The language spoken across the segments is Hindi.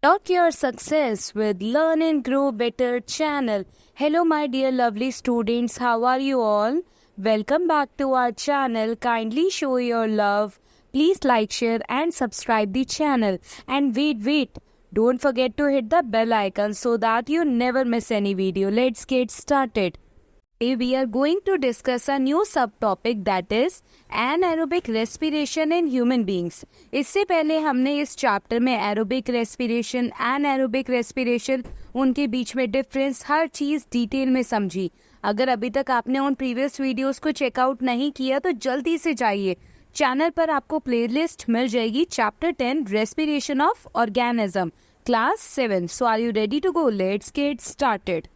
Unlock your success with Learn and Grow Better channel. Hello my dear lovely students, how are you all? Welcome back to our channel. Kindly show your love. Please like, share and subscribe the channel. And wait. Don't forget to hit the bell icon so that you never miss any video. Let's get started. Today we are going to discuss a new subtopic that is anaerobic respiration in human beings. इससे पहले हमने इस चैप्टर में एरोबिक रेस्पिरेशन, एनाएरोबिक रेस्पिरेशन, उनके बीच में डिफरेंस, हर चीज़ डिटेल में समझी. अगर अभी तक आपने उन प्रीवियस वीडियोस को चेकआउट नहीं किया तो जल्दी से जाइए. चैनल पर आपको प्लेलिस्ट मिल जाएगी. Chapter 10 respiration of organism, class 7. So are you ready to go? Let's get started.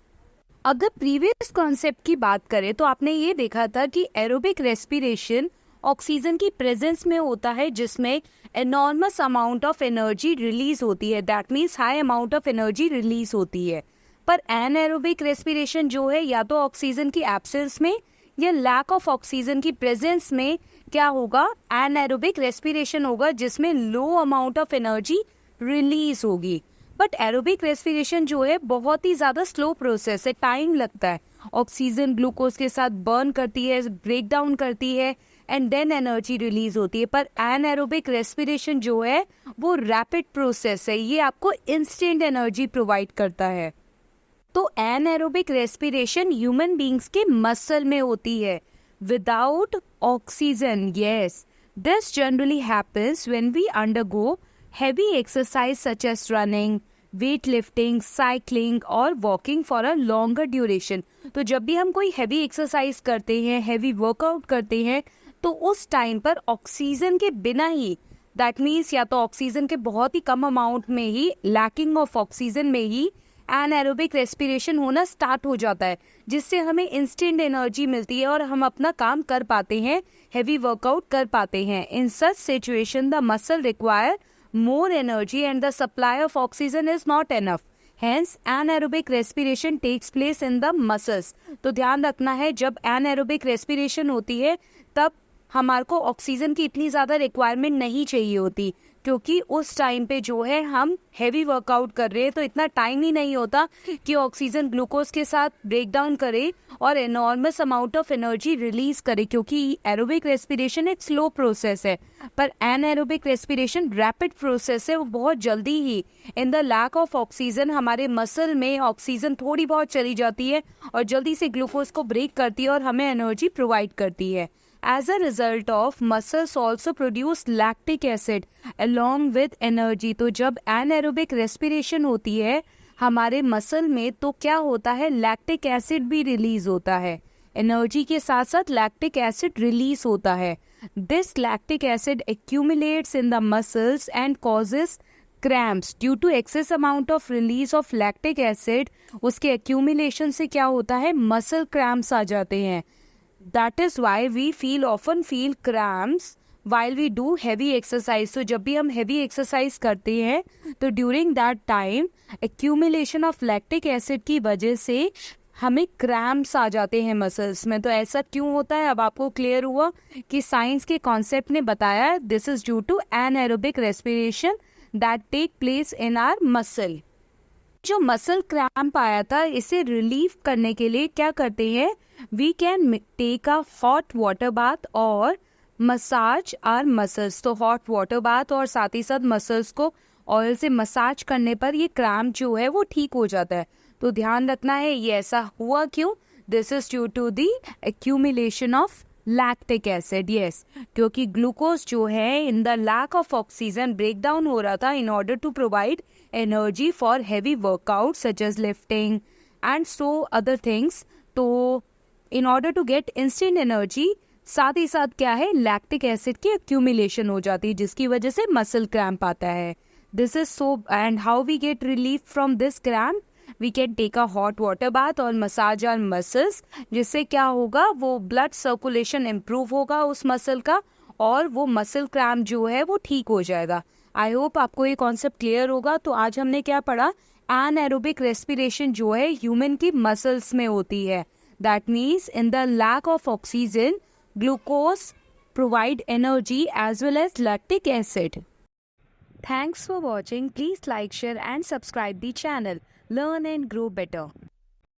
अगर प्रीवियस कॉन्सेप्ट की बात करें तो आपने ये देखा था कि एरोबिक रेस्पिरेशन ऑक्सीजन की प्रेजेंस में होता है जिसमें enormous amount of energy release होती है. That means high amount of energy release होती है. पर एनएरोबिक रेस्पिरेशन जो है या तो ऑक्सीजन की एब्सेंस में या लैक ऑफ ऑक्सीजन की प्रेजेंस में क्या होगा, एनएरोबिक रेस्पिरेशन होगा जिसमें लो अमाउंट ऑफ एनर्जी रिलीज होगी. बट एरोबिक रेस्पिरेशन जो है बहुत ही ज़्यादा स्लो प्रोसेस है, टाइम लगता है. ऑक्सीजन ग्लूकोज के साथ बर्न करती है, ब्रेक डाउन करती है एंड देन एनर्जी रिलीज होती है. पर एनएरोबिक रेस्पिरेशन जो है वो रैपिड प्रोसेस है, ये आपको इंस्टेंट एनर्जी प्रोवाइड करता है. तो एनएरोबिक रेस्पिरेशन ह्यूमन बींग्स के मसल में होती है without oxygen. Yes, this generally happens when we undergo heavy exercise such as running, weightlifting, cycling और walking for a longer duration. तो जब भी हम कोई heavy exercise करते हैं, heavy workout करते हैं, तो उस टाइम पर ऑक्सीजन के बिना ही, दैट मीन्स या तो ऑक्सीजन के बहुत ही कम अमाउंट में ही, लैकिंग ऑफ ऑक्सीजन में ही एनएरोबिक रेस्पिरेशन होना स्टार्ट हो जाता है, जिससे हमें इंस्टेंट एनर्जी मिलती है और हम अपना काम कर पाते हैं, हेवी वर्कआउट कर पाते हैं. In such situation the muscle require more energy and the supply of oxygen is not enough. Hence, anaerobic respiration takes place in the muscles. तो ध्यान रखना है, जब anaerobic respiration होती है तब हमारे को ऑक्सीजन की इतनी ज़्यादा रिक्वायरमेंट नहीं चाहिए होती, क्योंकि उस टाइम पे जो है हम हैवी वर्कआउट कर रहे हैं तो इतना टाइम ही नहीं होता कि ऑक्सीजन ग्लूकोज के साथ ब्रेक डाउन करे और enormous amount of energy release करे, क्योंकि एरोबिक रेस्पिरेशन एक स्लो प्रोसेस है. पर एनएरोबिक रेस्पिरेशन रैपिड प्रोसेस है, वो बहुत जल्दी ही in the lack of oxygen हमारे मसल में ऑक्सीजन थोड़ी बहुत चली जाती है और जल्दी से ग्लूकोज को ब्रेक करती है और हमें एनर्जी प्रोवाइड करती है. As a result of muscles also produce lactic acid along with energy. तो जब anaerobic respiration होती है हमारे मसल में तो क्या होता है, लैक्टिक एसिड भी रिलीज होता है. एनर्जी के साथ साथ लैक्टिक एसिड रिलीज होता है. This lactic acid accumulates in the muscles and causes cramps due to excess amount of release of lactic acid. उसके accumulation से क्या होता है, मसल क्रैम्प्स आ जाते हैं. That is why we often feel cramps while we do heavy exercise. So जब भी हम heavy exercise करते हैं तो during that time accumulation of lactic acid की वजह से हमें cramps आ जाते हैं मसल्स में. तो ऐसा क्यों होता है, अब आपको क्लियर हुआ कि साइंस के कॉन्सेप्ट ने बताया. This is due to anaerobic respiration that take place in our muscle. जो मसल क्रैम्प आया था इसे रिलीव करने के लिए क्या करते हैं, we can take a hot water bath और मसाज आर मसल्स. तो हॉट वाटर बाथ और साथ ही साथ मसल्स को ऑयल से मसाज करने पर ये क्रैम्प जो है वो ठीक हो जाता है. तो ध्यान रखना है ये ऐसा हुआ क्यों. This is due to the accumulation of lactic acid. Yes, क्योंकि ग्लूकोज जो है in the lack of oxygen break down हो रहा था in order to provide energy for heavy workout such as lifting and so other things. तो in order to get instant energy साथ ही साथ क्या है, लैक्टिक एसिड की एक्यूमुलेशन हो जाती है जिसकी वजह से मसल क्रैम्प आता है. This is so, and how we get relief from this cramp, we can take a hot water bath और मसाज आवर मसल्स, जिससे क्या होगा, वो ब्लड सर्कुलेशन इम्प्रूव होगा उस मसल का और वो मसल क्रैम्प जो है वो ठीक हो जाएगा. आई होप आपको ये कॉन्सेप्ट क्लियर होगा. तो आज हमने क्या पढ़ा, एनाएरोबिक रेस्पिरेशन जो है ह्यूमन की मसल्स में होती है. That means in the lack of oxygen glucose provide energy as well as lactic acid. Thanks for watching. Please like, share and subscribe the channel. Learn and grow better.